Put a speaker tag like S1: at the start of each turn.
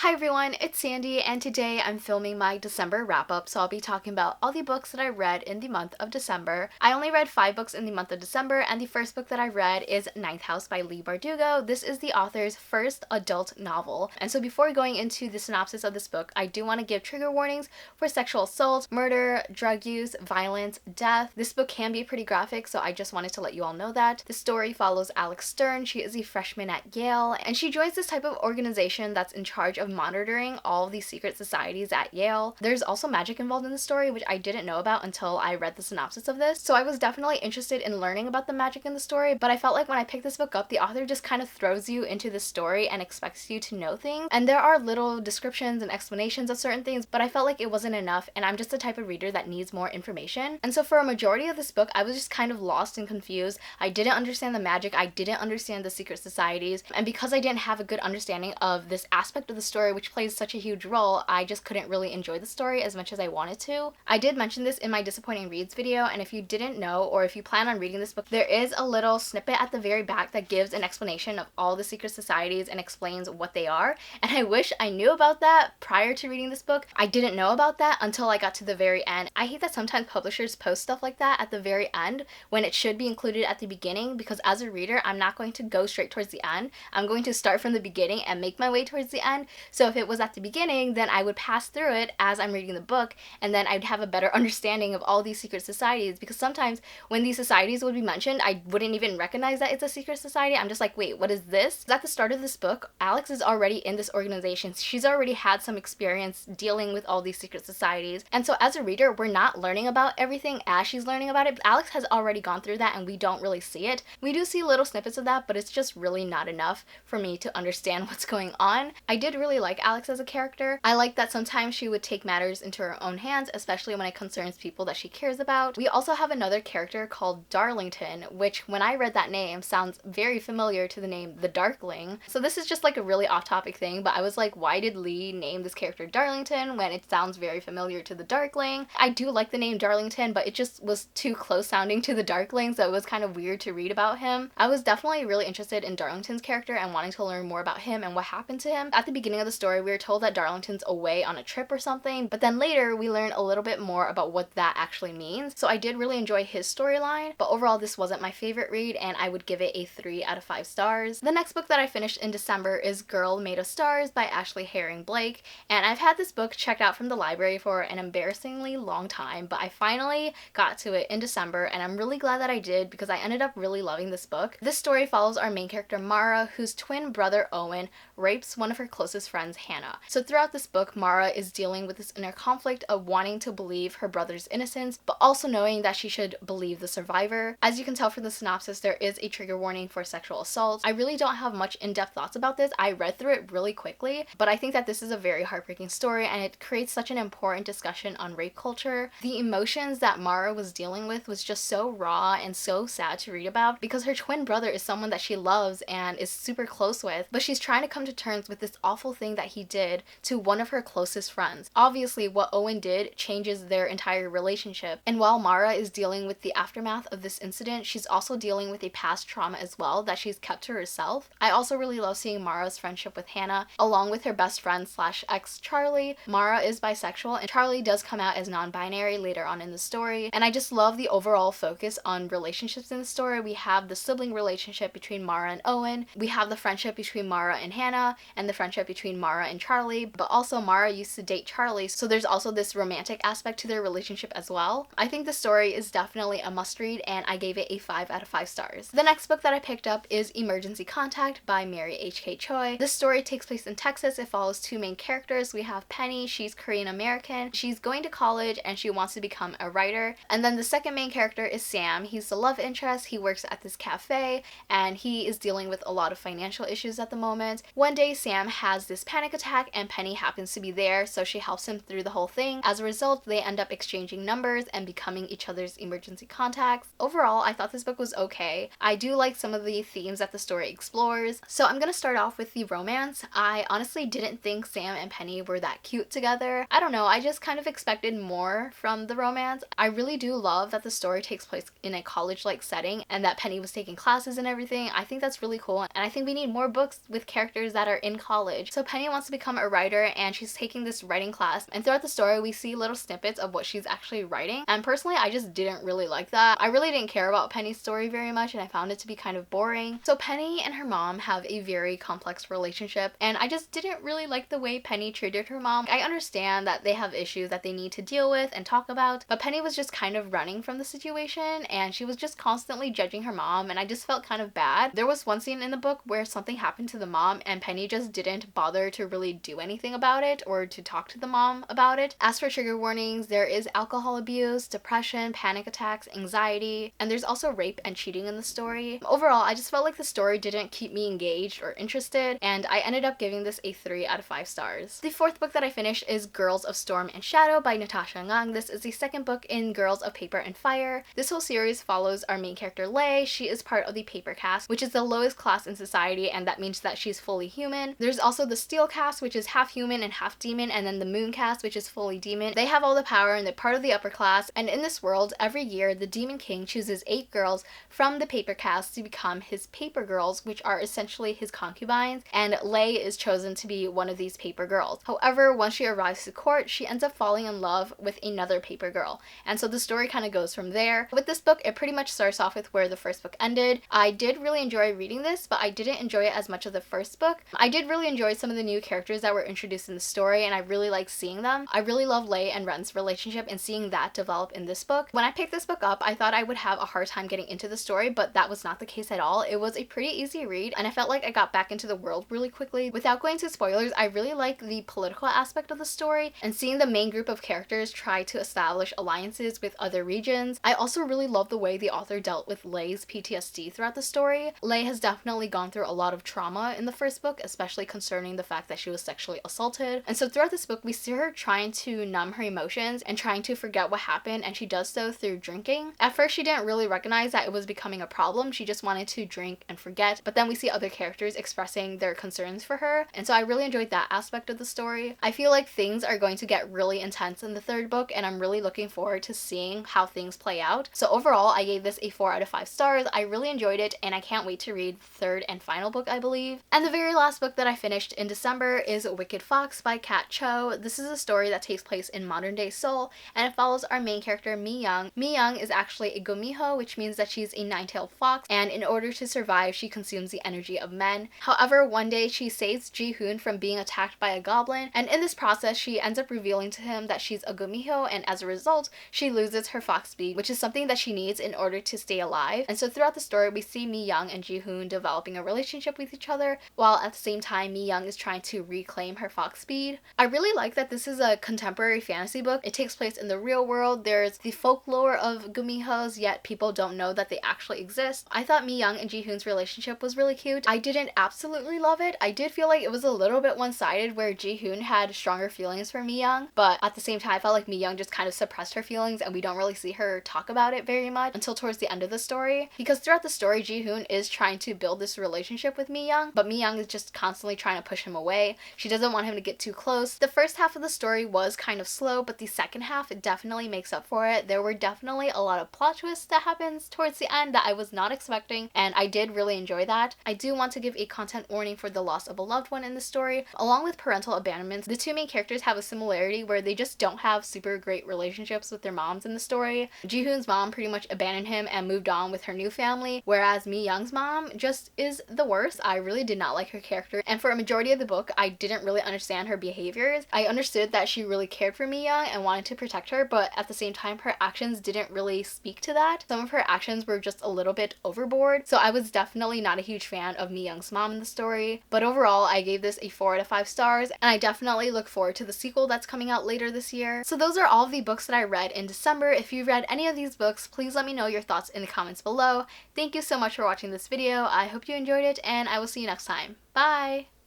S1: Hi everyone, it's Sandy, and today I'm filming my December wrap-up, so I'll be talking about all the books that I read in the month of December. I only read 5 books in the month of December, and the first book that I read is Ninth House by Leigh Bardugo. This is the author's first adult novel, and so before going into the synopsis of this book, I do want to give trigger warnings for sexual assault, murder, drug use, violence, death. This book can be pretty graphic, so I just wanted to let you all know that. The story follows Alex Stern. She is a freshman at Yale, and she joins this type of organization that's in charge of monitoring all of these secret societies at Yale. There's also magic involved in the story, which I didn't know about until I read the synopsis of this. So I was definitely interested in learning about the magic in the story, but I felt like when I picked this book up, the author just kind of throws you into the story and expects you to know things. And there are little descriptions and explanations of certain things, but I felt like it wasn't enough, and I'm just the type of reader that needs more information. And so for a majority of this book, I was just kind of lost and confused. I didn't understand the magic, I didn't understand the secret societies, and because I didn't have a good understanding of this aspect of the story, which plays such a huge role, I just couldn't really enjoy the story as much as I wanted to. I did mention this in my disappointing reads video, and if you didn't know, or if you plan on reading this book, there is a little snippet at the very back that gives an explanation of all the secret societies and explains what they are, and I wish I knew about that prior to reading this book. I didn't know about that until I got to the very end. I hate that sometimes publishers post stuff like that at the very end when it should be included at the beginning, because as a reader, I'm not going to go straight towards the end. I'm going to start from the beginning and make my way towards the end. So if it was at the beginning, then I would pass through it as I'm reading the book, and then I'd have a better understanding of all these secret societies, because sometimes when these societies would be mentioned, I wouldn't even recognize that it's a secret society. I'm just like, wait, what is this? At the start of this book, Alex is already in this organization. She's already had some experience dealing with all these secret societies, and so as a reader, we're not learning about everything as she's learning about it. But Alex has already gone through that, and we don't really see it. We do see little snippets of that, but it's just really not enough for me to understand what's going on. I did really like Alex as a character. I like that sometimes she would take matters into her own hands, especially when it concerns people that she cares about. We also have another character called Darlington, which when I read that name sounds very familiar to the name The Darkling. So this is just like a really off-topic thing, but I was like, why did Leigh name this character Darlington when it sounds very familiar to The Darkling? I do like the name Darlington, but it just was too close sounding to The Darkling, so it was kind of weird to read about him. I was definitely really interested in Darlington's character and wanting to learn more about him and what happened to him. At the beginning of the story, we were told that Darlington's away on a trip or something, but then later we learn a little bit more about what that actually means. So I did really enjoy his storyline, but overall this wasn't my favorite read, and I would give it a 3 out of 5 stars. The next book that I finished in December is Girl Made of Stars by Ashley Herring Blake, and I've had this book checked out from the library for an embarrassingly long time, but I finally got to it in December, and I'm really glad that I did because I ended up really loving this book. This story follows our main character Mara, whose twin brother Owen rapes one of her closest friends, Hannah. So throughout this book, Mara is dealing with this inner conflict of wanting to believe her brother's innocence, but also knowing that she should believe the survivor. As you can tell from the synopsis, there is a trigger warning for sexual assault. I really don't have much in-depth thoughts about this. I read through it really quickly, but I think that this is a very heartbreaking story, and it creates such an important discussion on rape culture. The emotions that Mara was dealing with was just so raw and so sad to read about, because her twin brother is someone that she loves and is super close with, but she's trying to come to terms with this awful thing that he did to one of her closest friends. Obviously, what Owen did changes their entire relationship, and while Mara is dealing with the aftermath of this incident, she's also dealing with a past trauma as well that she's kept to herself. I also really love seeing Mara's friendship with Hannah, along with her best friend slash ex Charlie. Mara is bisexual, and Charlie does come out as non-binary later on in the story, and I just love the overall focus on relationships in the story. We have the sibling relationship between Mara and Owen, we have the friendship between Mara and Hannah, and the friendship between Mara and Charlie, but also Mara used to date Charlie, so there's also this romantic aspect to their relationship as well. I think the story is definitely a must-read, and I gave it a 5 out of 5 stars. The next book that I picked up is Emergency Contact by Mary H.K. Choi. This story takes place in Texas. It follows 2 main characters. We have Penny. She's Korean American. She's going to college and she wants to become a writer. And then the second main character is Sam. He's the love interest. He works at this cafe and he is dealing with a lot of financial issues at the moment. One day Sam has this panic attack and Penny happens to be there, so she helps him through the whole thing. As a result, they end up exchanging numbers and becoming each other's emergency contacts. Overall, I thought this book was okay. I do like some of the themes that the story explores. So I'm gonna start off with the romance. I honestly didn't think Sam and Penny were that cute together. I don't know, I just kind of expected more from the romance. I really do love that the story takes place in a college-like setting and that Penny was taking classes and everything. I think that's really cool, and I think we need more books with characters that are in college. So Penny wants to become a writer and she's taking this writing class, and throughout the story we see little snippets of what she's actually writing, and personally I just didn't really like that. I really didn't care about Penny's story very much and I found it to be kind of boring. So Penny and her mom have a very complex relationship and I just didn't really like the way Penny treated her mom. I understand that they have issues that they need to deal with and talk about, but Penny was just kind of running from the situation and she was just constantly judging her mom, and I just felt kind of bad. There was one scene in the book where something happened to the mom and Penny just didn't bother to really do anything about it or to talk to the mom about it. As for trigger warnings, there is alcohol abuse, depression, panic attacks, anxiety, and there's also rape and cheating in the story. Overall, I just felt like the story didn't keep me engaged or interested, and I ended up giving this a 3 out of 5 stars. The fourth book that I finished is Girls of Storm and Shadow by Natasha Ngan. This is the second book in Girls of Paper and Fire. This whole series follows our main character Leigh. She is part of the Paper Caste, which is the lowest class in society, and that means that she's fully human. There's also the Steel Caste, which is half human and half demon, and then the Moon Caste, which is fully demon. They have all the power and they're part of the upper class, and in this world, every year the Demon King chooses 8 girls from the Paper Caste to become his paper girls, which are essentially his concubines, and Leigh is chosen to be one of these paper girls. However, once she arrives to court, she ends up falling in love with another paper girl, and so the story kind of goes from there. With this book, it pretty much starts off with where the first book ended. I did really enjoy reading this, but I didn't enjoy it as much as the first book. I did really enjoy some of the new characters that were introduced in the story, and I really liked seeing them. I really love Leigh and Ren's relationship and seeing that develop in this book. When I picked this book up, I thought I would have a hard time getting into the story, but that was not the case at all. It was a pretty easy read, and I felt like I got back into the world really quickly. Without going into spoilers, I really like the political aspect of the story and seeing the main group of characters try to establish alliances with other regions. I also really love the way the author dealt with Leigh's PTSD throughout the story. Leigh has definitely gone through a lot of trauma in the first book, especially concerning the fact that she was sexually assaulted. And so throughout this book, we see her trying to numb her emotions and trying to forget what happened, and she does so through drinking. At first, she didn't really recognize that it was becoming a problem. She just wanted to drink and forget, but then we see other characters expressing their concerns for her, and so I really enjoyed that aspect of the story. I feel like things are going to get really intense in the third book, and I'm really looking forward to seeing how things play out. So overall, I gave this a 4 out of 5 stars. I really enjoyed it, and I can't wait to read the third and final book, I believe. And the very last book that I finished in December is Wicked Fox by Kat Cho. This is a story that takes place in modern day Seoul, and it follows our main character Mi Young. Mi Young is actually a gomiho, which means that she's a 9-tailed fox, and in order to survive, she consumes the energy of men. However, one day she saves Ji-hoon from being attacked by a goblin, and in this process, she ends up revealing to him that she's a gomiho, and as a result, she loses her fox speed, which is something that she needs in order to stay alive. And so throughout the story, we see Mi Young and Ji-hoon developing a relationship with each other, while at the same time, Mi Young is trying to reclaim her fox speed. I really like that this is a contemporary fantasy book. It takes place in the real world. There's the folklore of gumihos, yet people don't know that they actually exist. I thought Mi Young and Ji-hoon's relationship was really cute. I didn't absolutely love it. I did feel like it was a little bit one-sided, where Ji-hoon had stronger feelings for Mi Young, but at the same time, I felt like Mi Young just kind of suppressed her feelings, and we don't really see her talk about it very much until towards the end of the story. Because throughout the story, Ji-hoon is trying to build this relationship with Mi Young, but Mi Young is just constantly trying to push him away. She doesn't want him to get too close. The first half of the story was kind of slow, but the second half, it definitely makes up for it. There were definitely a lot of plot twists that happens towards the end that I was not expecting, and I did really enjoy that. I do want to give a content warning for the loss of a loved one in the story. Along with parental abandonment, the two main characters have a similarity where they just don't have super great relationships with their moms in the story. Ji-hoon's mom pretty much abandoned him and moved on with her new family, whereas Mi Young's mom just is the worst. I really did not like her character, and for a majority of the book, I didn't really understand her behaviors. I understood that she really cared for Mi Young and wanted to protect her, but at the same time, her actions didn't really speak to that. Some of her actions were just a little bit overboard, so I was definitely not a huge fan of Mi Young's mom in the story. But overall, I gave this a 4 out of 5 stars, and I definitely look forward to the sequel that's coming out later this year. So those are all of the books that I read in December. If you read any of these books, please let me know your thoughts in the comments below. Thank you so much for watching this video. I hope you enjoyed it, and I will see you next time. Bye!